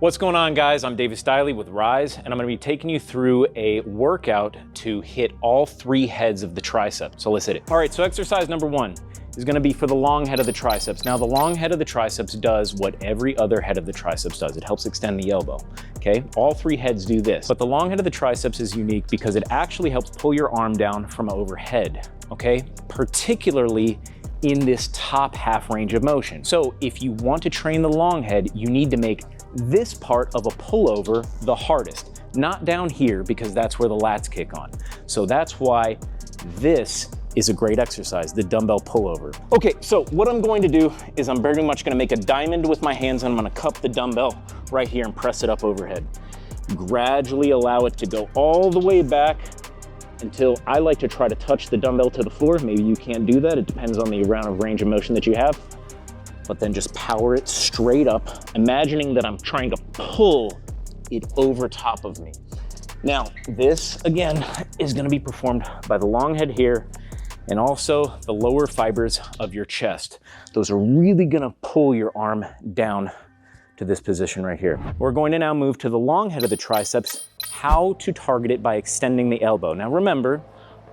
What's going on, guys? I'm Davis Diley with Ryse, and I'm gonna be taking you through a workout to hit all three heads of the tricep. So let's hit it. All right, so exercise number one is gonna be for the long head of the triceps. Now, the long head of the triceps does what every other head of the triceps does. It helps extend the elbow, okay? All three heads do this, but the long head of the triceps is unique because it actually helps pull your arm down from overhead, okay? Particularly in this top half range of motion. So if you want to train the long head, you need to make this part of a pullover the hardest, not down here, because that's where the lats kick on. So that's why this is a great exercise, the dumbbell pullover. Okay, so what I'm going to do is I'm very much gonna make a diamond with my hands, and I'm gonna cup the dumbbell right here and press it up overhead. Gradually allow it to go all the way back until I like to try to touch the dumbbell to the floor. Maybe you can't do that. It depends on the amount of range of motion that you have. But then just power it straight up, imagining that I'm trying to pull it over top of me. Now, this, again, is gonna be performed by the long head here and also the lower fibers of your chest. Those are really gonna pull your arm down to this position right here. We're going to now move to the long head of the triceps, how to target it by extending the elbow. Now remember,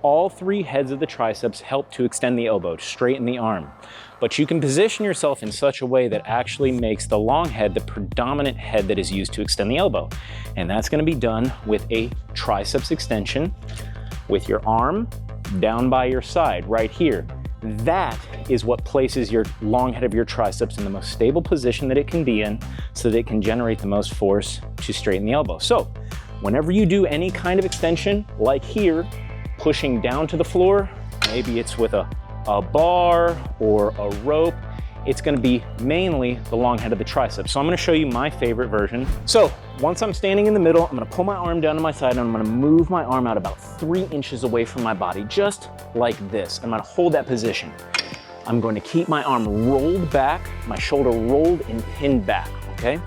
all three heads of the triceps help to extend the elbow, straighten the arm. But you can position yourself in such a way that actually makes the long head the predominant head that is used to extend the elbow. And that's gonna be done with a triceps extension with your arm down by your side right here. That is what places your long head of your triceps in the most stable position that it can be in so that it can generate the most force to straighten the elbow. So whenever you do any kind of extension, like here, pushing down to the floor, maybe it's with a bar or a rope, it's gonna be mainly the long head of the triceps. So I'm gonna show you my favorite version. So once I'm standing in the middle, I'm gonna pull my arm down to my side and I'm gonna move my arm out about 3 inches away from my body, just like this. I'm gonna hold that position. I'm going to keep my arm rolled back, my shoulder rolled and pinned back, okay?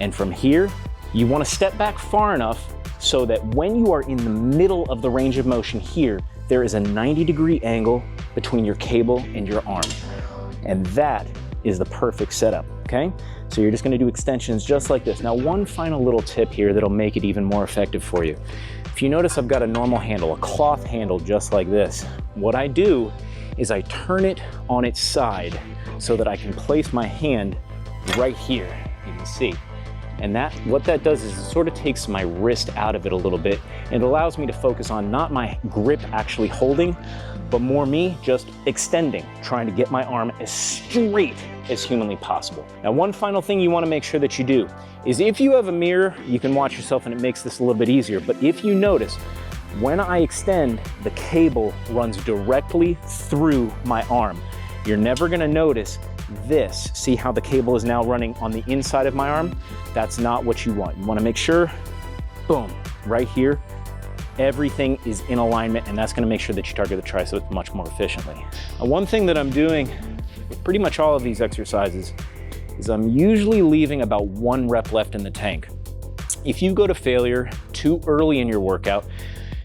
And from here, you wanna step back far enough so that when you are in the middle of the range of motion here, there is a 90-degree angle between your cable and your arm. And that is the perfect setup, okay? So you're just gonna do extensions just like this. Now, one final little tip here that'll make it even more effective for you. If you notice, I've got a normal handle, a cloth handle just like this. What I do is I turn it on its side so that I can place my hand right here, you can see. And what that does is it sort of takes my wrist out of it a little bit and allows me to focus on not my grip actually holding, but more me just extending, trying to get my arm as straight as humanly possible. Now, one final thing you want to make sure that you do is if you have a mirror, you can watch yourself and it makes this a little bit easier. But if you notice, when I extend, the cable runs directly through my arm. You're never going to notice this. See how the cable is now running on the inside of my arm? That's not what you want. You want to make sure, boom, right here, everything is in alignment, and that's going to make sure that you target the triceps much more efficiently. Now, one thing that I'm doing with pretty much all of these exercises is I'm usually leaving about 1 rep left in the tank. If you go to failure too early in your workout,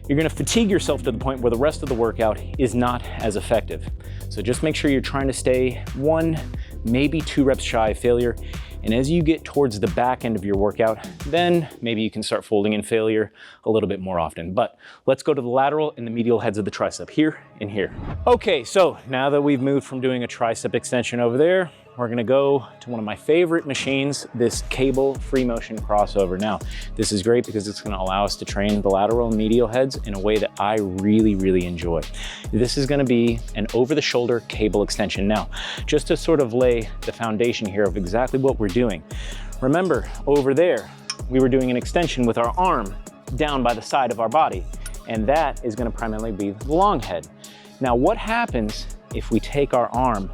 you're gonna fatigue yourself to the point where the rest of the workout is not as effective. So just make sure you're trying to stay 1, maybe 2 reps shy of failure. And as you get towards the back end of your workout, then maybe you can start folding in failure a little bit more often. But let's go to the lateral and the medial heads of the tricep, here and here. Okay, so now that we've moved from doing a tricep extension over there, we're gonna go to one of my favorite machines, this cable free motion crossover. Now, this is great because it's gonna allow us to train the lateral and medial heads in a way that I really, really enjoy. This is gonna be an over-the-shoulder cable extension. Now, just to sort of lay the foundation here of exactly what we're doing. Remember, over there, we were doing an extension with our arm down by the side of our body, and that is gonna primarily be the long head. Now, what happens if we take our arm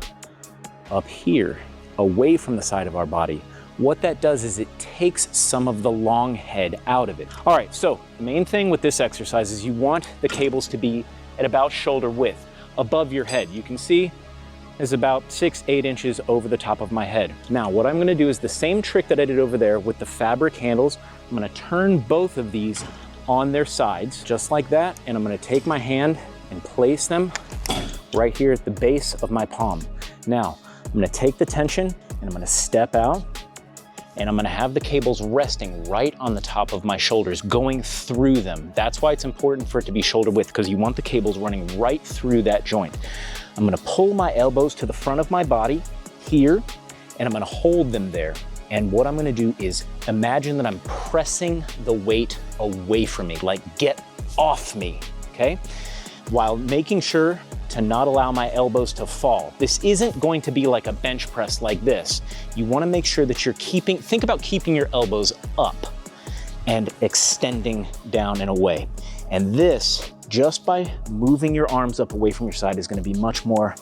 up here, away from the side of our body? What that does is it takes some of the long head out of it. All right, so the main thing with this exercise is you want the cables to be at about shoulder width, above your head. You can see is about 6-8 inches over the top of my head. Now, what I'm gonna do is the same trick that I did over there with the fabric handles. I'm gonna turn both of these on their sides, just like that, and I'm gonna take my hand and place them right here at the base of my palm. Now, I'm gonna take the tension and I'm gonna step out and I'm gonna have the cables resting right on the top of my shoulders, going through them. That's why it's important for it to be shoulder width, because you want the cables running right through that joint. I'm gonna pull my elbows to the front of my body here, and I'm gonna hold them there. And what I'm gonna do is imagine that I'm pressing the weight away from me, like get off me, okay? While making sure to not allow my elbows to fall. This isn't going to be like a bench press like this. You wanna make sure that you're think about keeping your elbows up and extending down and away. And this, just by moving your arms up away from your side, is gonna be much more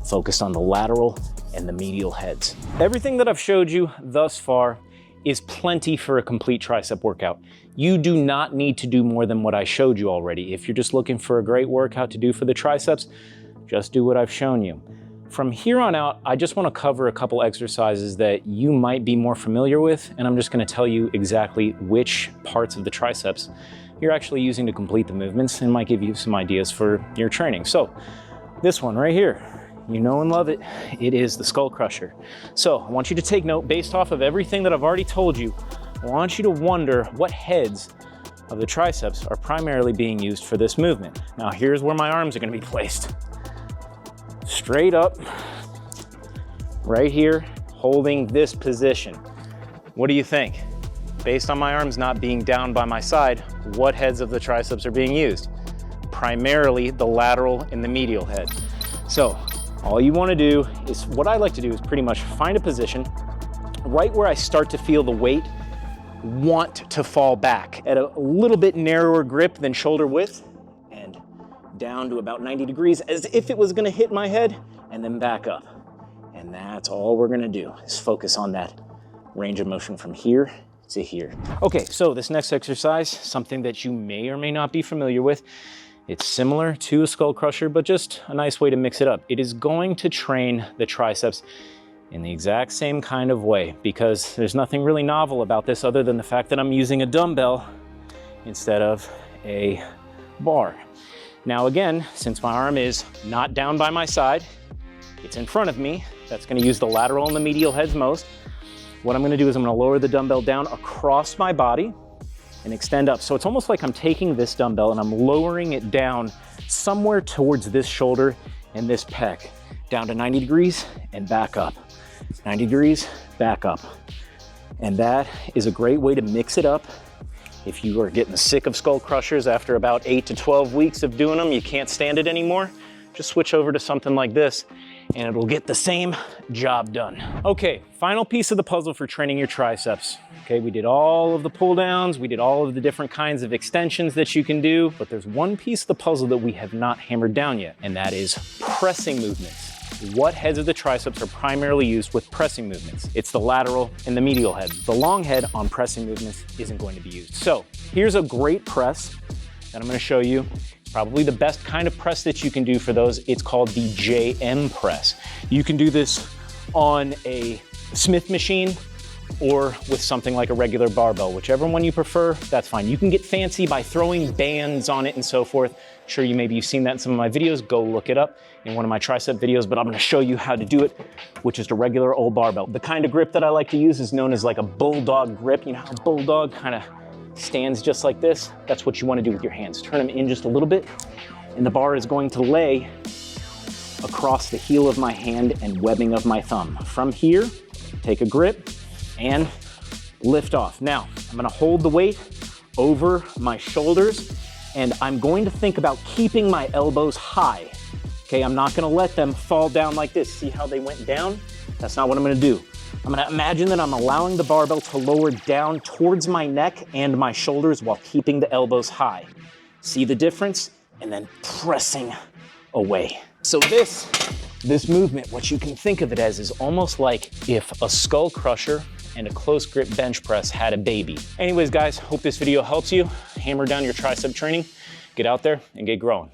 focused on the lateral and the medial heads. Everything that I've showed you thus far is plenty for a complete tricep workout. You do not need to do more than what I showed you already. If you're just looking for a great workout to do for the triceps, just do what I've shown you. From here on out, I just want to cover a couple exercises that you might be more familiar with, and I'm just going to tell you exactly which parts of the triceps you're actually using to complete the movements, and might give you some ideas for your training. So this one right here, you know and love it. It is the skull crusher. So I want you to take note, based off of everything that I've already told you, I want you to wonder what heads of the triceps are primarily being used for this movement. Now here's where my arms are gonna be placed. Straight up, right here, holding this position. What do you think? Based on my arms not being down by my side, what heads of the triceps are being used? Primarily the lateral and the medial head. So all you want to do is, what I like to do is pretty much find a position right where I start to feel the weight want to fall back at a little bit narrower grip than shoulder width, and down to about 90 degrees as if it was going to hit my head, and then back up. And that's all we're going to do, is focus on that range of motion from here to here. Okay, so this next exercise, something that you may or may not be familiar with. It's similar to a skull crusher, but just a nice way to mix it up. It is going to train the triceps in the exact same kind of way, because there's nothing really novel about this other than the fact that I'm using a dumbbell instead of a bar. Now again, since my arm is not down by my side, it's in front of me. That's gonna use the lateral and the medial heads most. What I'm gonna do is I'm gonna lower the dumbbell down across my body and extend up. So it's almost like I'm taking this dumbbell and I'm lowering it down somewhere towards this shoulder and this pec, down to 90 degrees and back up. 90 degrees, back up. And that is a great way to mix it up. If you are getting sick of skull crushers after about 8 to 12 weeks of doing them, you can't stand it anymore, just switch over to something like this and it'll get the same job done. Okay, final piece of the puzzle for training your triceps. Okay, we did all of the pull downs, we did all of the different kinds of extensions that you can do, but there's one piece of the puzzle that we have not hammered down yet, and that is pressing movements. What heads of the triceps are primarily used with pressing movements? It's the lateral and the medial head. The long head on pressing movements isn't going to be used. So here's a great press that I'm gonna show you. Probably the best kind of press that you can do for those. It's called the JM press. You can do this on a Smith machine or with something like a regular barbell, whichever one you prefer, that's fine. You can get fancy by throwing bands on it and so forth. Sure, maybe you've seen that in some of my videos. Go look it up in one of my tricep videos, but I'm gonna show you how to do it with just a regular old barbell. The kind of grip that I like to use is known as like a bulldog grip. You know how a bulldog kind of stands just like this? That's what you want to do with your hands. Turn them in just a little bit, and the bar is going to lay across the heel of my hand and webbing of my thumb. From here, take a grip and lift off. Now, I'm gonna hold the weight over my shoulders, and I'm going to think about keeping my elbows high. Okay, I'm not gonna let them fall down like this. See how they went down? That's not what I'm gonna do. I'm gonna imagine that I'm allowing the barbell to lower down towards my neck and my shoulders while keeping the elbows high. See the difference? And then pressing away. So this movement, what you can think of it as, is almost like if a skull crusher and a close grip bench press had a baby. Anyways, guys, hope this video helps you. Hammer down your tricep training, get out there and get growing.